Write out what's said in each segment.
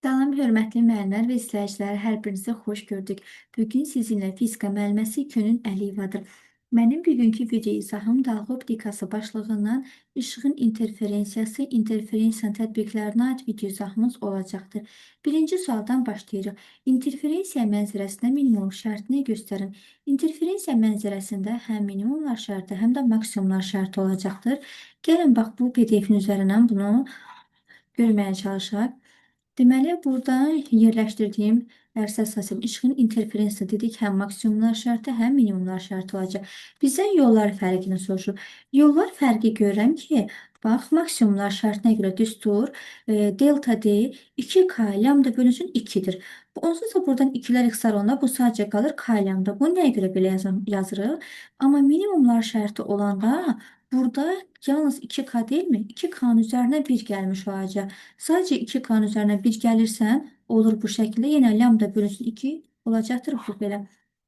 Salam, hörmətli müəllimlər və izləyicilər, hər birinizə xoş gördük. Bugün sizinlə fizika müəlliməsi Günün Əliyevadır. Mənim bugünkü video izahım dalğa optikası başlığından işığın interferensiyası, interferensiyanın tətbiqlərinə aid video izahımız olacaqdır. Birinci sualdan başlayırıq. İnterferensiya mənzərəsində minimum şərtini göstərin. İnterferensiya mənzərəsində həm minimumlar şərti, həm də maksimumlar şərti olacaqdır. Gəlin, bax, bu PDF-in üzərindən bunu görməyə çalışaq. Deməli, burada yerləşdirdiyim dərsə əsasən işığın interferensiyası dedik, həm maksimumlar şərti, həm minimumlar şərti olacaq. Bizdən yollar fərqini soruşur. Yollar fərqi görürəm ki, bax, maksimumlar şərtinə görə düstur, delta D 2K lambda bölünsün 2-dir. Onsuz da buradan 2-lər ixtisar olanda bu sadəcə qalır K lambda. Bu nəyə görə belə yazırıq? Amma minimumlar şərti olanda burada yalnız 2K deyilmi? 2K'nın üzərinə 1 gəlmiş olacaq. Sadəcə 2K'nın üzərinə 1 gəlirsən, olur bu şəkildə. Yenə lambda bölünsün 2 olacaqdır bu belə.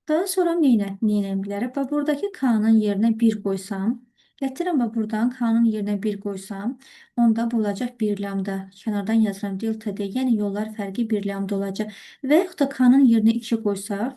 Daha sonra neynə bilərəm? Bax, buradakı K'nın yerinə 1 qoysam, gətirəm bax, buradan K'nın yerinə 1 qoysam, onda bu olacaq 1 lambda. Kənardan yazıram delta D, yəni yollar fərqi 1 lambda olacaq. Və yaxud da K'nın yerinə 2 qoysaq,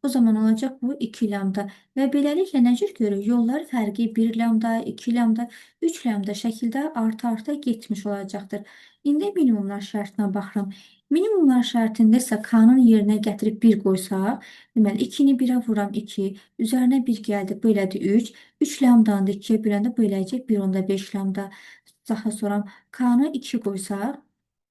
o zaman olacaq bu 2 lambda. Və beləliklə nə cür görürük? Yollar fərqi 1 lambda, 2 lambda, 3 lambda şəkildə arta-arta getmiş olacaqdır. İndi minimumlar şərtinə baxıram. Minimumlar şərtində isə K'nın yerinə gətirib 1 qoysaq, deməli 2-ni 1-ə vuram 2, üzərinə 1 gəldi, bu elədi 3. 3 lambdanı da 2-yə böləndə bu eləyəcək 1.5 lambda. Daha sonra K'nı 2 qoysaq,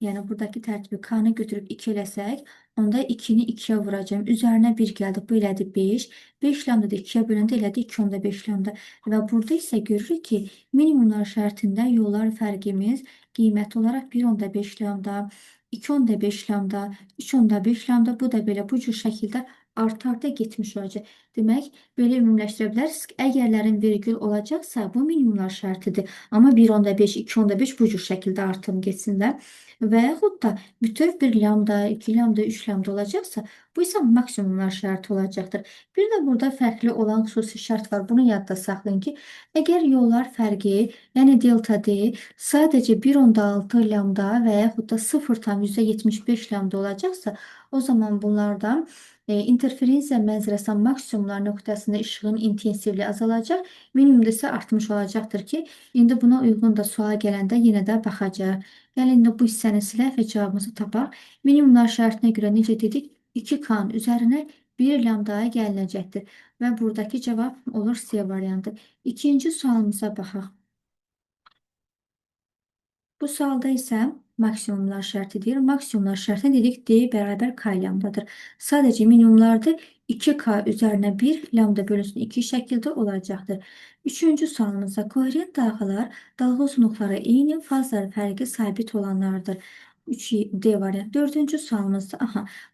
yəni buradakı tərtibi K'nı götürüb 2 eləsək, onda 2-ni 2-yə vuracağım. Üzərinə 1 gəldi, bu elədi 5. 5 lambda da 2-yə böləndə elədi 2.5 lambda. Və burada isə görürük ki, minimumlar şərtində yollar fərqimiz qiyməti olaraq 1.5 lambda, 2.5 lambda, 3.5 lambda, bu da belə bu cür şəkildə arta-arta getmiş olacaq. Demək, belə ümumiləşdirə bilərsiniz ki, əgərlərin vergül olacaqsa, bu minimumlar şərtidir. Amma 1.5, 2.5 bu cür şəkildə artım getsinlər. Və yaxud da bütöv bir lambda, 2 lambda, 3 lambda olacaqsa, bu isə maksimumlar şərti olacaqdır. Bir də burada fərqli olan xüsusi şərt var. Bunu yadda saxlayın ki, əgər yollar fərqi, yəni delta D sadəcə 1.6 lambda və yaxud da 0,75 lambda olacaqsa, o zaman bunlardan interferensiya mənzərəsinin maksimumlar nöqtəsində işığın intensivliyi azalacaq, minimumda isə artmış olacaqdır ki, indi buna uyğun da suala gələndə yenə də baxacaq. Gəlin indi bu hissəni silək və cavabımızı tapaq. Minimumlar şərtinə görə necə dedik? 2K'nın üzərinə 1 lambdaya gəlinəcəkdir. Və buradakı cavab olur C variantı. İkinci sualımıza baxaq. Bu sualda isə maksimumlar şərtidir. Maksimumlar şərtinə dedik D bərabər K lambdadır. Sadəcə minimumlardır. 2K üzərinə 1 lambda bölünsün 2 şəkildə olacaqdır. Üçüncü sualımızda koherent dalğalar dalğa uzunluqları eyni, fazları fərqi sabit olanlardır. 3D variantı. Dördüncü sualımızda,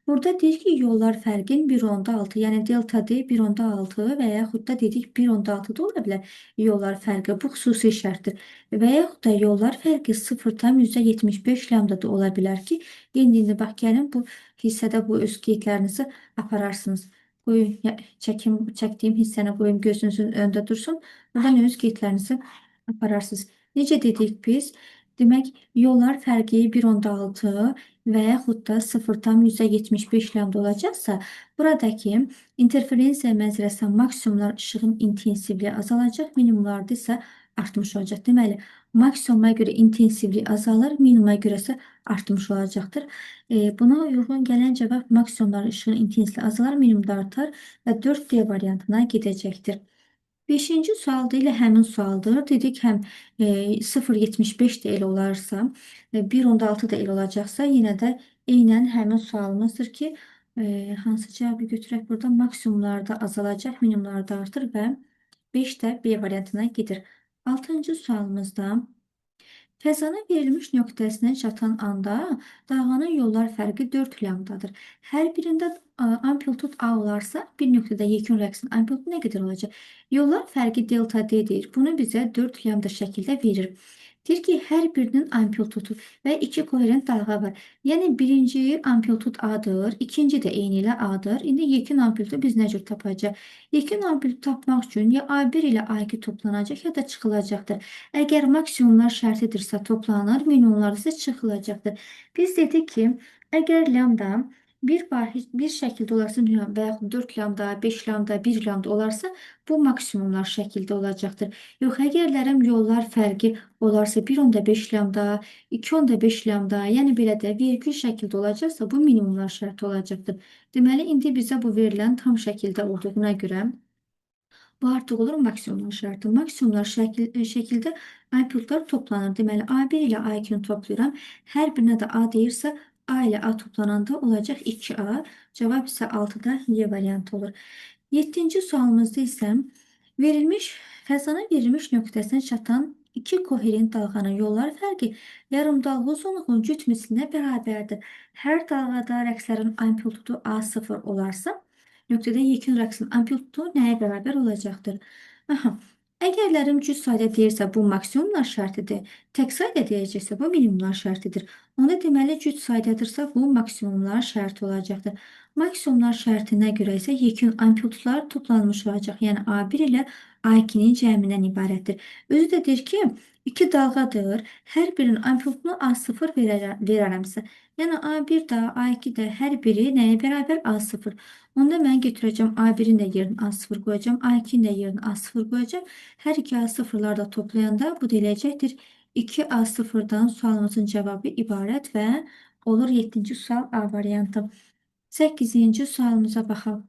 burada deyir ki, yollar fərqin 1.6, yəni delta D 1.6 və yaxud da dedik 1.6 da ola bilər yollar fərqi. Bu xüsusi şərtdir. Və yaxud da yollar fərqi 0,75 lambda da ola bilər ki, indi bax, gəlin bu hissədə bu öz qeydlərinizi apararsınız. Qoyun, çəkdiyim hissəni qoyun gözünüzün önündə dursun. Buradan öz qeydlərinizi apararsınız. Necə dedik biz? Demək, yollar fərqi 1.6 və yaxud da 0,75 lambda olacaqsa, buradakı interferensiya mənzərəsində maksimumlar işığın intensivliyi azalacaq, minimumlarda isə artmış olacaq. Deməli, maksimuma görə intensivlik azalır, minimuma görə isə artmış olacaqdır. Buna uyğun gələn cavab maksimumlar işığın intensivliyi azalar, minimumda artar və 4D variantına gedəcəkdir. Beşinci sualda ilə həmin sualdır. Dedik, həm 0,75 də elə olarsa, 1.6 da elə olacaqsa, yenə də eynən həmin sualımızdır ki, hansı cavabı götürək burada? Maksimumlarda azalacaq, minimumlarda artır və 5 də B variantına gedir. Altıncı sualımızda fəzanın verilmiş nöqtəsinə çatan anda dalğanın yollar fərqi 4 lambdadır. Hər birində amplitud A olarsa, bir nöqtədə yekun rəqsin amplitudu nə qədər olacaq? Yollar fərqi delta D deyir. Bunu bizə 4 lambda şəkildə verir. Deyir ki, hər birinin amplitudu və iki koherent dalğa var. Yəni birinci amplitud A-dır, ikinci də eyni ilə A-dır. İndi yekun amplitudu biz nə cür tapacağıq? Yekun amplitudu tapmaq üçün ya A1 ilə A2 toplanacaq, ya da çıxılacaqdır. Əgər maksimumlar şərtidirsə toplanır, minimumlar isə çıxılacaqdır. Biz dedik ki, əgər lambda bir şəkildə olarsa və yaxud 4 lambda, 5 lambda, 1 lambda olarsa, bu maksimumlar şəkildə olacaqdır. Yox, əgərlərim yollar fərqi olarsa 1,5 lambda, 2,5 lambda, yəni belə də vergül şəkildə olacaqsa, bu minimumlar şərti olacaqdır. Deməli, indi bizə bu verilən tam şəkildə olduğuna görə bu artıq olur maksimumlar şərti. Maksimumlar şəkildə amplitudlar toplanır. Deməli, A1 ilə A2-ni toplayıram. Hər birinə də A deyirsə, A ilə A toplananda olacaq 2A. Cavab isə 6-da Y variantı olur. 7-ci sualımızda isə fəzanın verilmiş nöqtəsinə çatan iki koherent dalğanın yollar fərqi yarımdalğa uzunluğunun cüt bərabərdir. Hər dalğada rəqslərin amplitudu A0 olarsa, nöqtədə yekun rəqsin amplitudu nəyə bərabər olacaqdır? Aha. Əgərlərim cüt sayda deyirsə, bu maksimumlar şərtidir. Tək sayda deyəcəksə, bu minimumlar şərtidir. Onda deməli, cüt saydadırsa, bu maksimumlar şərti olacaqdır. Maksimumlar şərtinə görə isə yekun amplitudlar toplanmış olacaq. Yəni A1 ilə A2-nin cəmindən ibarətdir. Özü də deyir ki, iki dalğadır. Hər birinin amplitudunu A0 verərəmsə, yəni A1 də, A2 də hər biri nəyə bərabər? A0. Onda mən götürəcəm A1-in də yerinə A0 qoyacağam, A2-in də yerinə A0 qoyacağam. Hər iki A0-ları da toplayanda bu deyiləcəkdir. 2 A0-dan sualımızın cavabı ibarət və olur 7-ci sual A variantı. 8-ci sualımıza baxaq.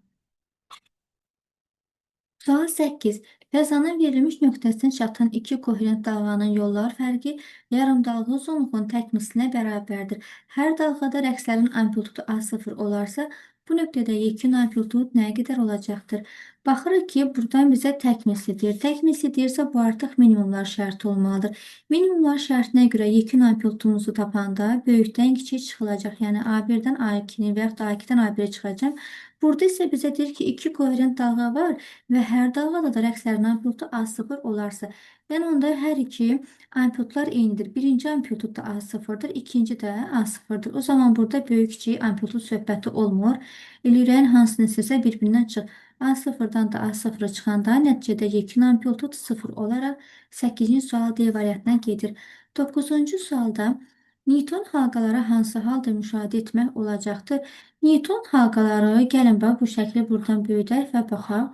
Sual 8. Fəzanın verilmiş nöqtəsinə çatan iki koherent dalğanın yollar fərqi yarımdalğa uzunluğunun təkmisilinə bərabərdir. Hər dalğada rəqslərin amplitudu A0 olarsa, bu nöqtədə yekun amplitud nə qədər olacaqdır? Baxırıq ki, buradan bizə təkmisi deyir. Təkmisi deyirsə, bu artıq minimumlar şərti olmalıdır. Minimumlar şərtinə görə yekun amplitudumuzu tapanda böyükdən kiçik çıxılacaq. Yəni A1-dən A2-ni və yaxud da A2-dən A1-ə çıxacaq. Burada isə bizə deyir ki, iki koherent dalğa var və hər dalğada da rəqslərin amplitudu A0 olarsa, yəni onda hər iki amplitudlar eynidir. Birinci amplitud da A0-dır, ikinci də A0-dır. O zaman burada böyük-kiçik amplitud söhbəti olmur. Eləyirən hansını istəsə bir-birindən çıx. A0-dan da A0-a çıxanda nəticədə yekun amplitud 0 olaraq 8-ci sual D variantına gedir. 9-cu sualda Newton halqaları hansı halda müşahidə etmək olacaqdır? Newton halqaları, gəlin bax bu şəkli buradan böyüdək və baxaq.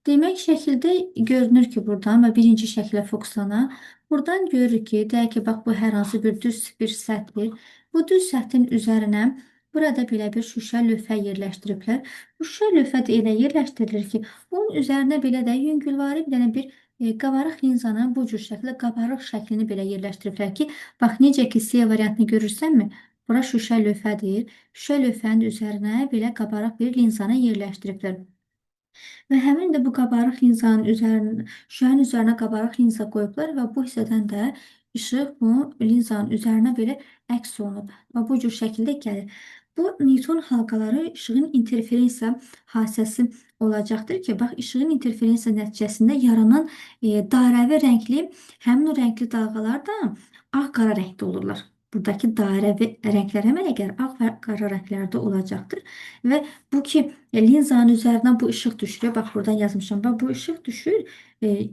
Demək şəkildə görünür ki, buradan və birinci şəklə fokuslanaq. Buradan görürük ki, deyək ki, bax bu hər hansı bir düz bir səthdir. Bu düz səthin üzərinə burada belə bir şüşə lövhə yerləşdiriblər. Bu şüşə lövhə də elə yerləşdirilir ki, bunun üzərinə belə də yüngülvari bir dənə bir qabarıq linzanın bu cür şəkildə qabarıq şəklini belə yerləşdiriblər ki, bax necə ki, C variantını görürsənmi? Bura şüşə lövhədir. Şüşə lövhənin üzərinə belə qabarıq bir linzanı yerləşdiriblər. Və həmin də bu qabarıq linzanın üzərinə, şüşənin üzərinə qabarıq linza qoyublar və bu hissədən də işıq bu linzanın üzərinə belə əks olunub və bu cür şəkildə gəlir. Bu Newton halqaları işığın interferensiya hadisəsi olacaqdır ki, bax işığın interferensiya nəticəsində yaranan dairəvi rəngli, həmin o rəngli dalğalar da ağ-qara rəngdə olurlar. Buradakı dairəvi rənglər həmən əgər ağ və qara rənglərdə olacaqdır və bu ki, linzanın üzərindən bu işıq düşür. Bax, buradan yazmışam. Bax, bu işıq düşür.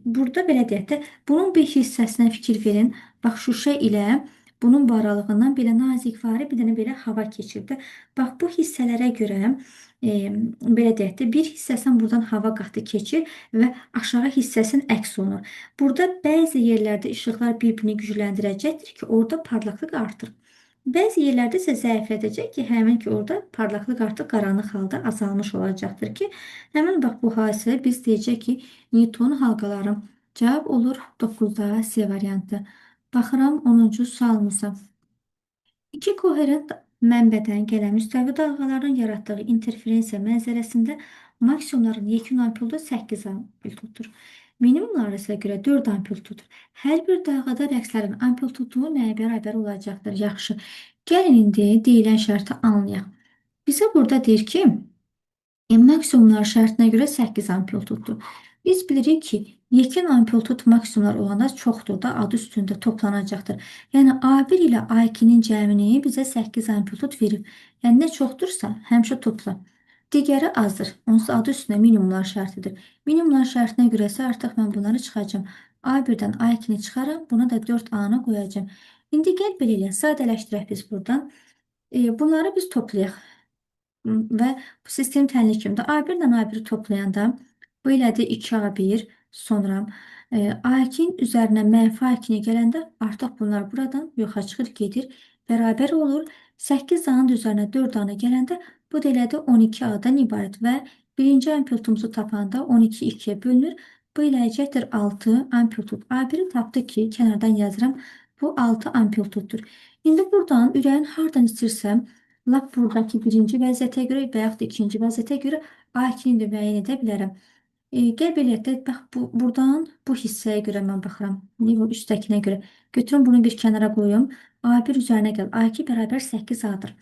Burada belə deyək də, bunun bir hissəsinə fikir verin. Bax, şüşə ilə bunun bu aralığından belə nazikvari bir dənə belə hava keçirdi. Bax, bu hissələrə görə belə deyək də, bir hissəsindən buradan hava qatı keçir və aşağı hissəsinin əks olunur. Burada bəzi yerlərdə işıqlar bir-birini gücləndirəcəkdir ki, orada parlaqlıq artır. Bəzi yerlərdə isə zəiflədəcək ki, həmin ki, orada parlaqlıq artıq qaranlıq halda azalmış olacaqdır ki, həmin bax bu hadisə biz deyəcək ki, Newton halqaları. Cavab olur 9-da C variantı. Baxıram 10-cu sualımıza. İki koherent mənbədən gələn müstəvi dalğaların yaratdığı interferensiya mənzərəsində maksimumların yekun amplitudu 8 amplituddur. Minimumlara isə görə 4 amplituddur. Hər bir dalğada rəqslərin amplitudu nəyə bərabər olacaqdır? Yaxşı. Gəlin indi deyilən şərti anlayaq. Bizə burada deyir ki, maksimumlar şərtinə görə 8 amplituddur. Biz bilirik ki, yekun amplitud maksimumlar olanda çoxdur da adı üstündə toplanacaqdır. Yəni A1 ilə A2-nin cəmini bizə 8 amplitud verir. Yəni nə çoxdursa, həmişə topla. Digəri azdır. Onsuz adı üstündə minimumlar şərtidir. Minimumlar şərtinə görə isə artıq mən bunları çıxacağım. A1-dən A2-ni çıxaram, buna da 4A-nı qoyacağım. İndi gəl belə eləyək, sadələşdirək biz buradan. Bunları biz toplayaq. Və bu sistem təhlil kimdə? A1 ilə A1-i toplayanda bu elədi 2A1, sonra A2-nin üzərinə mənfi A2-ni gələndə artıq bunlar buradan yoxa çıxır, gedir. Bərabər olur. 8A-nın üzərinə 4A-nı gələndə bu da elədi 12A-dan ibarət və birinci amplitudumuzu tapanda 12 2-yə bölünür. Bu eləyəcəkdir 6 amplitud. A1-i tapdı ki, kənardan yazıram. Bu 6 amplituddur. İndi buradan ürəyin hardan istəyirsəm, lap buradakı birinci vəziyyətə görə və yaxud da ikinci vəziyyətə görə A2-ni də müəyyən edə bilərəm. Gəl belə edək. Bax, buradan bu hissəyə görə mən baxıram. Bu üstdəkinə görə. Götürüm bunu bir kənara qoyum. A1 üzərinə gəl. A2 bərabər 8A-dır.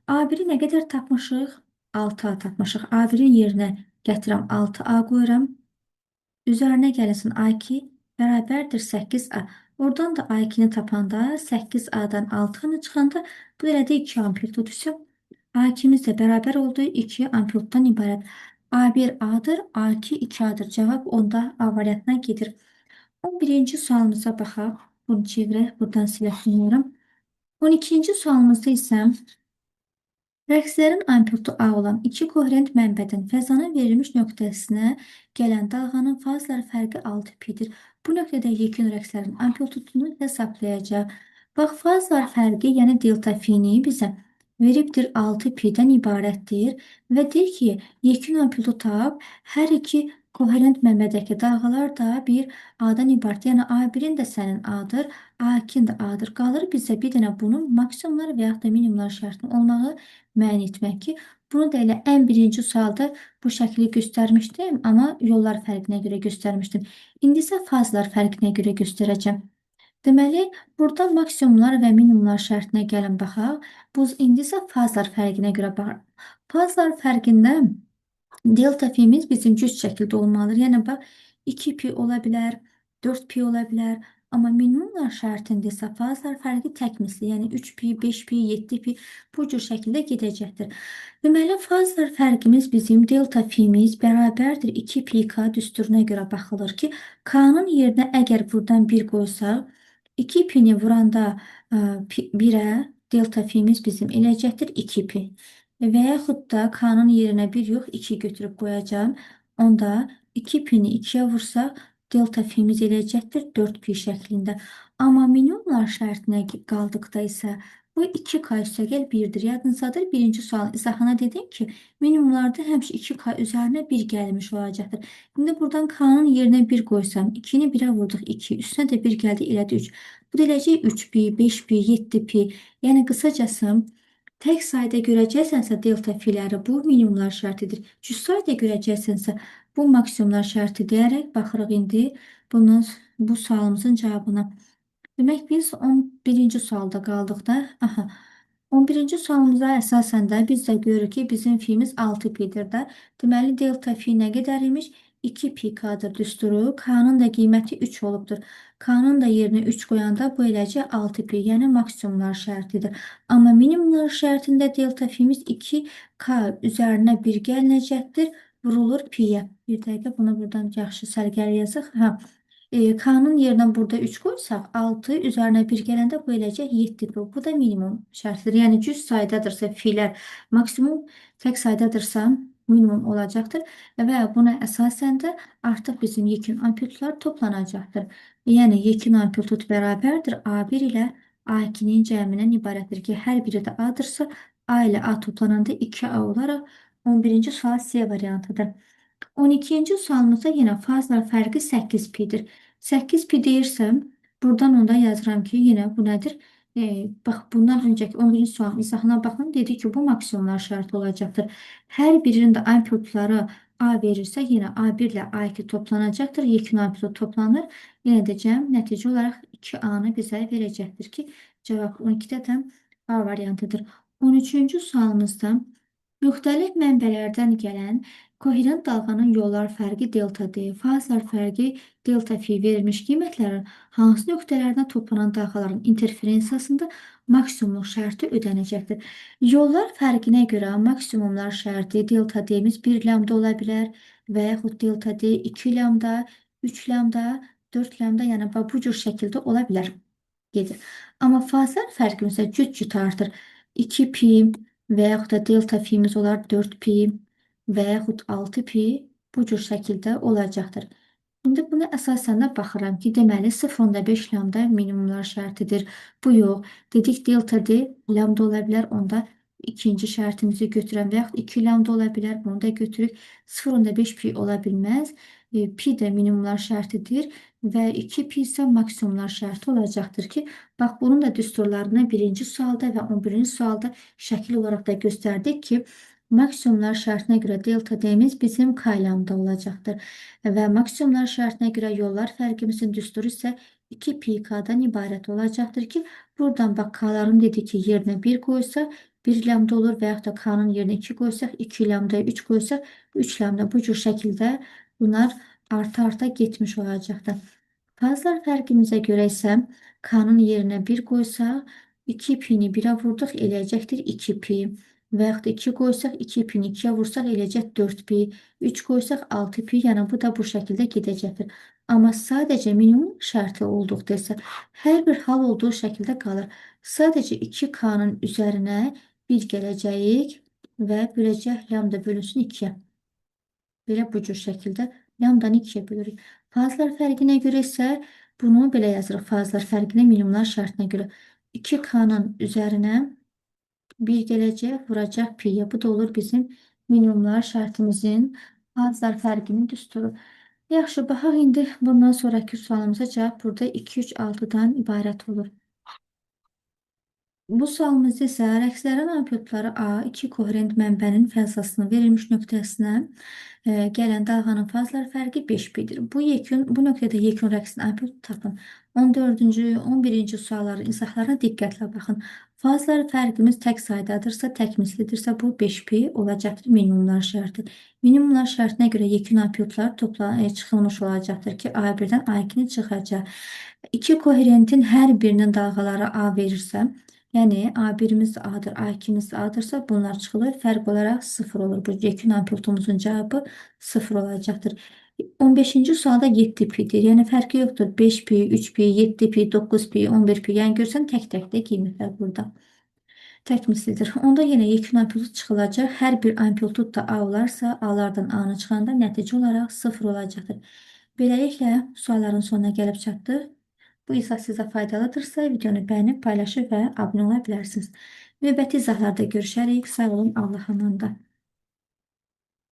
A1-i nə qədər tapmışıq? 6A tapmışıq. A1-in yerinə gətirəm 6A qoyuram. Üzərinə gəlsin A2 bərabərdir 8A. Oradan da A2-ni tapanda 8A-dan 6-nı çıxanda bu elədi 2 amplitud isə A2-miz də bərabər oldu 2 amplituddan ibarət. A1 A-dır, A2 2A-dır. Cavab onda A variantına gedir. 11-ci sualımıza baxaq. Bunu çevirək, buradan silahlanıyorum. 12-ci sualımızda isə rəqslərin amplitudu A olan iki koherent mənbədən fəzanın verilmiş nöqtəsinə gələn dalğanın fazları fərqi 6πdir. Bu nöqtədə yekun rəqslərin amplitudunu hesablayacaq. Bax, fazlar fərqi, yəni delta fini bizə veribdir 6πdən ibarətdir və deyir ki, yekun amplitud tap, hər iki koherent mənbədəki dalğalar da bir A-dan ibarət. Yəni A1-in də sənin A-dır, A2-in də A-dır. Qalır bizə bir dənə bunun maksimumlar və yaxud da minimumlar şərtinin olmağı müəyyən etmək ki, bunu da elə ən birinci sualda bu şəkli göstərmişdim, amma yollar fərqinə görə göstərmişdim. İndi isə fazlar fərqinə görə göstərəcəm. Deməli, burada maksimumlar və minimumlar şərtinə gəlin baxaq. Bu indi isə fazlar fərqinə görə baxaq. Fazlar fərqindən delta fimiz bizim cüt şəkildə olmalıdır. Yəni, bax, 2π ola bilər, 4π ola bilər. Amma minimumlar şərtində isə fazlar fərqi təkmisli, yəni 3π, 5π, 7π bu cür şəkildə gedəcəkdir. Deməli, fazlar fərqimiz bizim delta fimiz bərabərdir 2πk düsturuna görə baxılır ki, k-nın yerinə əgər buradan 1 qoysaq, 2πni vuranda 1-ə delta fimiz bizim eləyəcəkdir 2π. Və yaxud da k-nın yerinə 1 yox 2 götürüb qoyacağım. Onda 2πni 2-yə vursaq delta fimiz eləyəcəkdir 4π şəklində. Amma minimumlar şərtinə qaldıqda isə bu 2k üstəgəl 1-dir. Yadınızdadır, birinci sualın izahına dedim ki, minimumlarda həmişə 2k üzərinə 1 gəlmiş olacaqdır. İndi buradan k-nın yerinə 1 qoysam, 2-ni 1-ə vurduq 2, üstünə də 1 gəldi, elədi 3. Bu da eləcək 3π, 5π, 7π. Yəni, qısacası tək sayda görəcəksənsə delta filəri bu minimumlar şərtidir. Cüt sayda görəcəksənsə bu maksimumlar şərti deyərək baxırıq indi bu sualımızın cavabına. Demək, biz 11-ci sualda qaldıq da. Aha. 11-ci sualımıza əsasən də biz də görürük ki, bizim fimiz 6πdir də. Deməli, delta fi nə qədər imiş? 2πk'dır düsturu. K'nın da qiyməti 3 olubdur. K'nın da yerinə 3 qoyanda bu eləcək 6π, yəni maksimumlar şərtidir. Amma minimumlar şərtində delta fimiz 2k üzərinə 1 gəlinəcəkdir. Vurulur p-yə. Bir dəqiqə bunu buradan yaxşı sərgəli yazıq. K'nın yerinə burada 3 qoysaq, 6 üzərinə 1 gələndə bu eləcək 7π. Bu da minimum şərtidir. Yəni, cüt saydadırsa filər maksimum, tək saydadırsa minimum olacaqdır və buna əsasən də artıq bizim yekun amplitudlar toplanacaqdır. Yəni, yekun amplitud bərabərdir A1 ilə A2-nin cəmindən ibarətdir ki, hər biri də A-dırsa, A ilə A toplananda 2A olaraq 11-ci sual C variantıdır. 12-ci sualımızda yenə fazlar fərqi 8πdir. 8π deyirsəm, buradan onda yazıram ki, yenə bu nədir? Bax, bundan öncəki 11-ci sualın izahına baxın, dedi ki, bu maksimumlar şərti olacaqdır. Hər birinin də amplitudları A verirsə, yenə A1 ilə A2 toplanacaqdır. Yekun amplitud toplanır. Yenə deyəcəm, nəticə olaraq 2A-nı bizə verəcəkdir ki, cavab 12-də də A variantıdır. 13-cü sualımızda Müxtəlif mənbələrdən gələn koherent dalğanın yollar fərqi delta D, fazlar fərqi delta fi verilmiş qiymətlərin hansı nöqtələrinə toplanan dalğaların interferensiyasında maksimumluq şərti ödənəcəkdir. Yollar fərqinə görə maksimumlar şərti delta D'miz 1 lambda ola bilər və yaxud delta D 2 lambda, 3 lambda, 4 lambda, yəni bu cür şəkildə ola bilər. Gedir. Amma fazlar fərqi məsələn cüt-cüt artır. 2 pi və yaxud da delta fimiz olar 4 pi və yaxud 6 pi bu cür şəkildə olacaqdır. İndi buna əsasən də baxıram ki, deməli 0,5 lambda minimumlar şərtidir. Bu yox. Dedik delta D lambda ola bilər. Onda ikinci şərtimizi götürəm və yaxud 2 lambda ola bilər. Bunu da götürük. 0,5 pi ola bilməz. Pi də minimumlar şərtidir və 2 pi isə maksimumlar şərti olacaqdır ki, bax bunun da düsturlarını birinci sualda və 11-ci sualda şəkil olaraq da göstərdik ki, maksimumlar şərtinə görə delta D'miz bizim K lambda olacaqdır. Və maksimumlar şərtinə görə yollar fərqimizin düsturu isə 2 pi K'dan ibarət olacaqdır ki, buradan bax K'ların dedik ki, yerinə 1 qoysaq 1 lambda olur və yaxud da K'nın yerinə 2 qoysaq 2 lambda, 3 qoysaq 3 lambda. Bu cür şəkildə bunlar arta-arta getmiş olacaqdır. Fazlar fərqimizə görə isə K'nın yerinə 1 qoysaq 2 pini 1-ə vurduq eləyəcəkdir 2 pi. Və yaxud da 2 qoysaq 2 pini 2-yə vursaq eləyəcək 4 pi. 3 qoysaq 6 pi. Yəni bu da bu şəkildə gedəcəkdir. Amma sadəcə minimum şərti olduqda isə hər bir hal olduğu şəkildə qalır. Sadəcə 2K'nın üzərinə 1 gələcəyik və böləcək lambda bölünsün 2-yə. Belə bu cür şəkildə lambdanı 2-yə bölürük. Fazlar fərqinə görə isə bunu belə yazırıq. Fazlar fərqinə minimumlar şərtinə görə 2K'nın üzərinə 1 gələcək, vuracaq pi'yə. Bu da olur bizim minimumlar şərtimizin fazlar fərqinin düsturu. Yaxşı, baxaq indi bundan sonraki sualımıza cavab burada 2, 3, 6-dan ibarət olur. Bu sualımızda isə rəqslərin ampulları A, 2 koherent mənbənin fəzasının verilmiş nöqtəsinə gələn dalğanın fazlar fərqi 5 pi-dir. Bu nöqtədə yekun rəqsin ampultu tapın. 14-cü, 11-ci sualların izahlarına diqqətlə baxın. Fazlar fərqimiz tək saydadırsa, tək mislidirsə bu 5 pi olacaqdır minimumlar şərti. Minimumlar şərtinə görə yekun ampultlar çıxılmış olacaqdır ki, A1-dən A2-ni çıxacaq. 2 koherentin hər birinin dalğaları A verirsə, yəni A1-imiz A-dır, A2-miz A-dırsa bunlar çıxılır. Fərq olaraq 0 olur. Bu yekun ampultumuzun cavabı 0 olacaqdır. 15-ci sualda 7 pi-dir. Yəni fərqi yoxdur. 5 pi, 3 pi, 7 pi, 9 pi, 11 pi. Yəni görsən tək-təkdə qiymətlər burada. Tək mislidir. Onda yenə yekun ampultu çıxılacaq. Hər bir ampultut da A olarsa, A-lardan A-nı çıxanda nəticə olaraq 0 olacaqdır. Beləliklə sualların sonuna gəlib çatdıq. Bu izah sizə faydalıdırsa, videonu bəyənib, paylaşır və abunə ola bilərsiniz. Növbəti izahlarda görüşərik. Sağ olun, Allah'a əmanət.